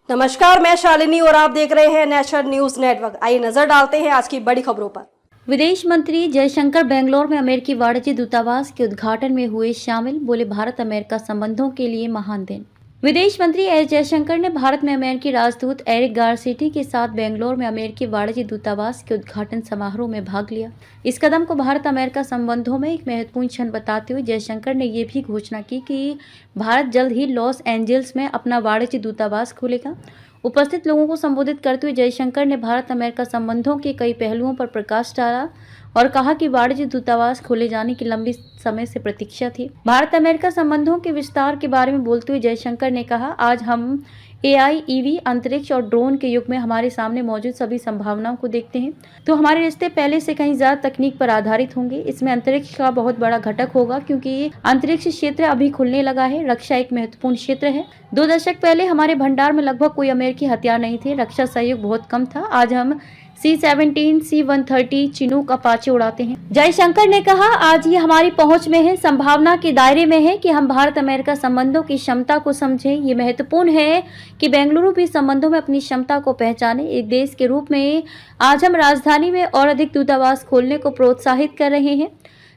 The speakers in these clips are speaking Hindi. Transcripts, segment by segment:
नमस्कार, मैं शालिनी और आप देख रहे हैं नेशनल न्यूज नेटवर्क। आइए नजर डालते हैं आज की बड़ी खबरों पर। विदेश मंत्री जयशंकर बेंगलोर में अमेरिकी वाणिज्य दूतावास के उद्घाटन में हुए शामिल, बोले भारत अमेरिका संबंधों के लिए महान दिन। विदेश मंत्री एस जयशंकर ने भारत में अमेरिकी राजदूत एरिक गारसिटी के साथ बेंगलोर में अमेरिकी वाणिज्य दूतावास के उद्घाटन समारोह में भाग लिया। इस कदम को भारत अमेरिका संबंधों में एक महत्वपूर्ण क्षण बताते हुए जयशंकर ने ये भी घोषणा की कि भारत जल्द ही लॉस एंजल्स में अपना वाणिज्य दूतावास खोलेगा। उपस्थित लोगों को संबोधित करते हुए जयशंकर ने भारत अमेरिका संबंधों के कई पहलुओं पर प्रकाश डाला और कहा कि वाणिज्य दूतावास खोले जाने की लंबी समय से प्रतीक्षा थी। भारत अमेरिका संबंधों के विस्तार के बारे में बोलते हुए जयशंकर ने कहा, आज हम AI, EV, अंतरिक्ष और ड्रोन के युग में हमारे सामने मौजूद सभी संभावनाओं को देखते हैं, तो हमारे रिश्ते पहले से कहीं ज्यादा तकनीक पर आधारित होंगे। इसमें अंतरिक्ष का बहुत बड़ा घटक होगा क्योंकि अंतरिक्ष क्षेत्र अभी खुलने लगा है। रक्षा एक महत्वपूर्ण क्षेत्र है। 2 दशक पहले हमारे भंडार में लगभग कोई अमेरिकी हथियार नहीं थे। रक्षा सहयोग बहुत कम था। आज हम C-17, C-130 चिनूक अपाचे उड़ाते हैं। जयशंकर ने कहा, आज ये हमारी पहुंच में है, संभावना के दायरे में है कि हम भारत अमेरिका संबंधों की क्षमता को समझें। ये महत्वपूर्ण है कि बेंगलुरु भी संबंधों में अपनी क्षमता को पहचाने। एक देश के रूप में आज हम राजधानी में और अधिक दूतावास खोलने को प्रोत्साहित कर रहे हैं।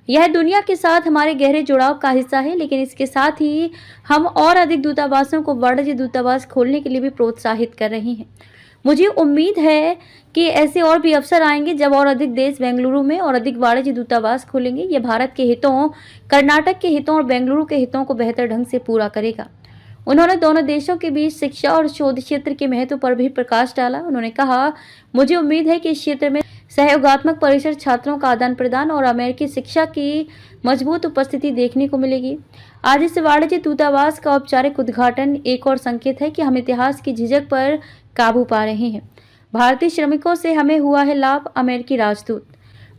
यह दुनिया के साथ हमारे गहरे जुड़ाव का हिस्सा है, लेकिन इसके साथ ही हम और अधिक दूतावासों को वाणिज्य दूतावास खोलने के लिए भी प्रोत्साहित कर रहे हैं। मुझे उम्मीद है कि ऐसे और भी अवसर आएंगे जब और अधिक देश बेंगलुरु में और अधिक वाणिज्य दूतावास खोलेंगे। ये भारत के हितों, कर्नाटक के हितों और बेंगलुरु के हितों को बेहतर ढंग से पूरा करेगा। उन्होंने दोनों देशों के बीच शिक्षा और शोध क्षेत्र के महत्व पर भी प्रकाश डाला। उन्होंने कहा, मुझे उम्मीद है कि इस क्षेत्र में सहयोगात्मक परिसर, छात्रों का आदान प्रदान और अमेरिकी शिक्षा की मजबूत उपस्थिति देखने को मिलेगी। आज इस वाणिज्य दूतावास का औपचारिक उद्घाटन एक और संकेत है कि हम इतिहास की झिझक पर काबू पा रहे हैं। भारतीय श्रमिकों से हमें हुआ है लाभ। अमेरिकी राजदूत।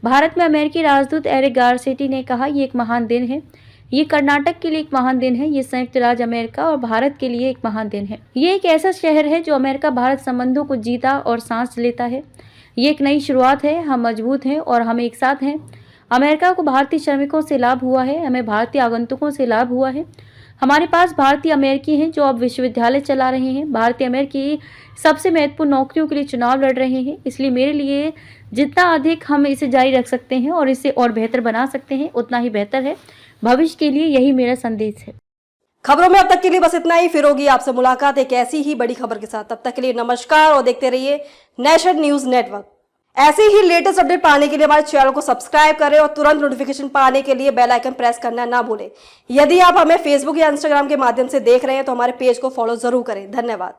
भारत में अमेरिकी राजदूत एरिक गारसिटी ने कहा, ये एक महान दिन है। ये कर्नाटक के लिए एक महान दिन है। ये संयुक्त राज्य अमेरिका और भारत के लिए एक महान दिन है। ये एक ऐसा शहर है जो अमेरिका भारत संबंधों को जीता और सांस लेता है। ये एक नई शुरुआत है। हम मजबूत हैं और हम एक साथ हैं। अमेरिका को भारतीय श्रमिकों से लाभ हुआ है। हमें भारतीय आगंतुकों से लाभ हुआ है। हमारे पास भारतीय अमेरिकी हैं जो अब विश्वविद्यालय चला रहे हैं। भारतीय अमेरिकी सबसे महत्वपूर्ण नौकरियों के लिए चुनाव लड़ रहे हैं। इसलिए मेरे लिए जितना अधिक हम इसे जारी रख सकते हैं और इसे और बेहतर बना सकते हैं, उतना ही बेहतर है। भविष्य के लिए यही मेरा संदेश है। खबरों में अब तक के लिए बस इतना ही। फिर होगी आपसे मुलाकात एक ऐसी ही बड़ी खबर के साथ। तब तक के लिए नमस्कार और देखते रहिए नेशनल न्यूज नेटवर्क। ऐसे ही लेटेस्ट अपडेट पाने के लिए हमारे चैनल को सब्सक्राइब करें और तुरंत नोटिफिकेशन पाने के लिए बेल आइकन प्रेस करना ना भूलें। यदि आप हमें फेसबुक या इंस्टाग्राम के माध्यम से देख रहे हैं तो हमारे पेज को फॉलो जरूर करें। धन्यवाद।